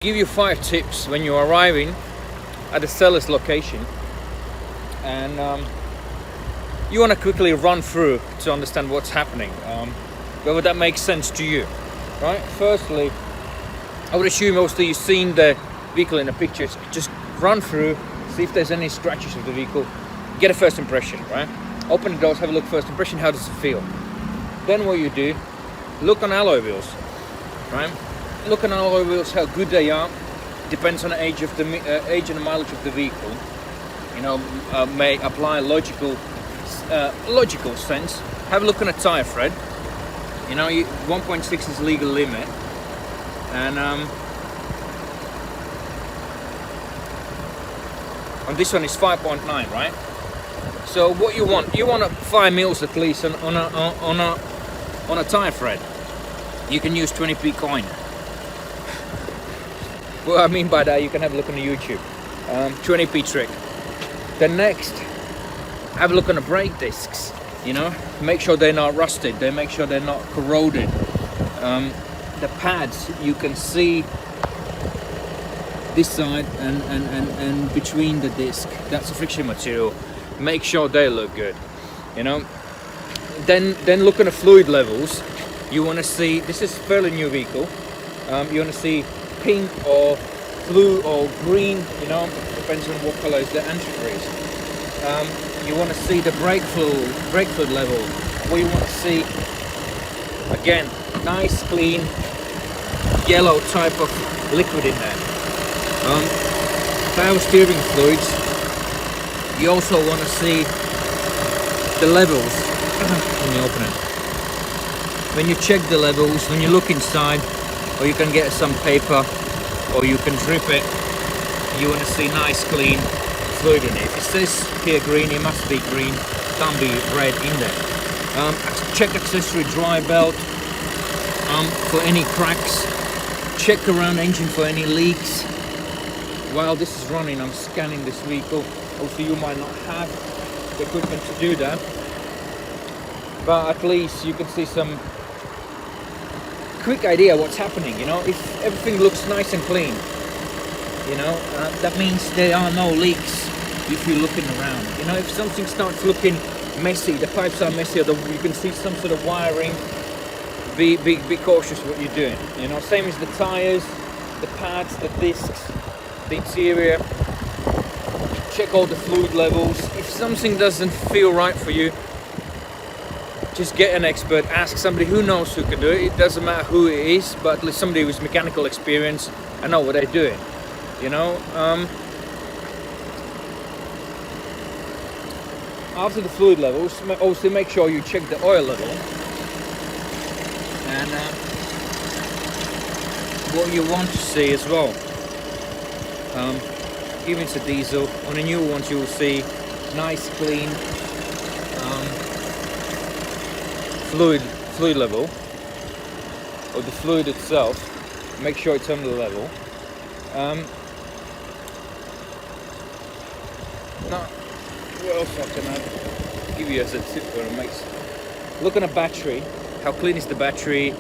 Give you 5 tips when you're arriving at the seller's location, and you want to quickly run through to understand what's happening, whether that makes sense to you, right? Firstly, I would assume mostly you've seen the vehicle in the pictures. Just run through, see if there's any scratches of the vehicle, get a first impression, right? Open the doors, have a look, first impression, how does it feel? Then what you do, look on alloy wheels, right? Look on alloy wheels, how good they are. Depends on the age of the age and the mileage of the vehicle. You know, may apply logical sense. Have a look on a tire tread. You know, 1.6 is legal limit, and on this one is 5.9, right? So what you want 5 mils at least on a tire tread. You can use 20p coin. What I mean by that, you can have a look on the YouTube. 20p trick. Then next, have a look on the brake discs. You know, make sure they're not rusted. Make sure they're not corroded. The pads, you can see this side and between the disc. That's a friction material. Make sure they look good. You know. Then look on the fluid levels. You want to see, this is a fairly new vehicle. You want to see pink or blue or green, you know, depends on what color is the antifreeze. You want to see the brake fluid level. What you want to see, again, nice clean yellow type of liquid in there. Power steering fluids. You also want to see the levels. Let me open it. When you check the levels, when you look inside, or you can get some paper, or you can drip it, you want to see nice clean fluid in it. If it says here green, it must be green, can't be red in there. Check accessory dry belt for any cracks. Check around engine for any leaks. While this is running, I'm scanning this vehicle. Also, you might not have the equipment to do that, but at least you can see some quick idea what's happening. You know, if everything looks nice and clean, you know, that means there are no leaks if you're looking around. You know, if something starts looking messy, the pipes are messy, or you can see some sort of wiring, be cautious what you're doing. You know, same as the tires, the pads, the discs, the interior. Check all the fluid levels. If something doesn't feel right for you, just get an expert, ask somebody who knows who can do it. It doesn't matter who it is, but at least somebody with mechanical experience and know what they're doing. You know, after the fluid levels, obviously make sure you check the oil level. And what you want to see as well, even if it's a diesel, on the new ones you will see nice clean fluid level, or the fluid itself. Make sure it's on the level. Now, what else can I give you as a tip where it makes? Look on a battery. How clean is the battery?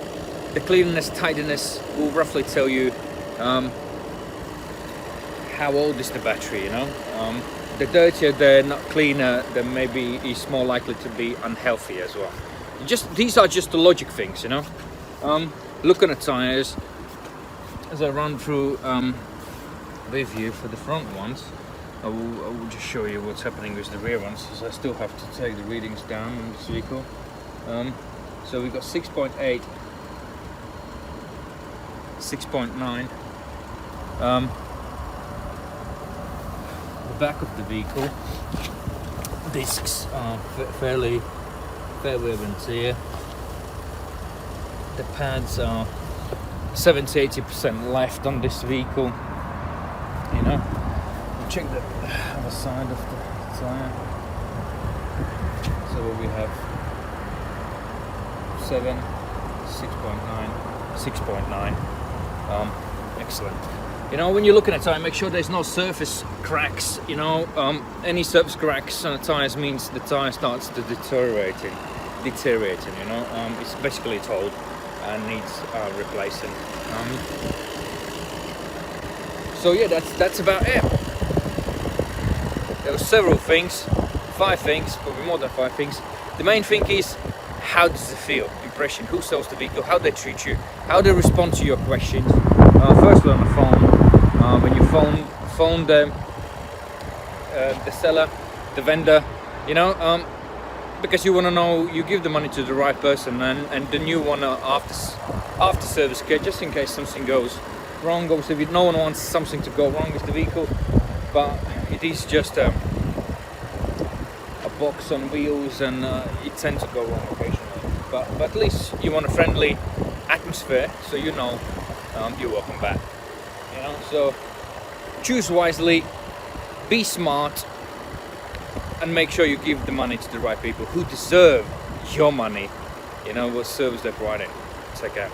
The cleanliness, tidiness will roughly tell you how old is the battery. You know, the dirtier, the not cleaner, then maybe it's more likely to be unhealthy as well. These are just the logic things, you know. Look on the tires. As I run through with you for the front ones, I will just show you what's happening with the rear ones, because I still have to take the readings down on this vehicle. So we've got 6.8, 6.9. The back of the vehicle, discs are fairly wear and tear. The pads are 70-80% left on this vehicle. You know, check the other side of the tire. So we have 7, 6.9. Excellent. You know, when you're looking at a tire, make sure there's no surface cracks. You know, any surface cracks on the tires means the tire starts to deteriorating. You know, it's basically old and needs replacing. So yeah, that's about it. There were several things, 5 things, probably more than 5 things. The main thing is, how does it feel? Impression, who sells the vehicle, how they treat you, how they respond to your questions. Firstly on the phone, when you phone the seller, the vendor, you know, because you want to know, you give the money to the right person, and then you want to after service care, just in case something goes wrong. Obviously, no one wants something to go wrong with the vehicle, but it is just a box on wheels, and it tends to go wrong occasionally. But at least you want a friendly atmosphere, so you know you're welcome back. You know, so choose wisely, be smart, and make sure you give the money to the right people who deserve your money. You know, what service they're providing. Take care.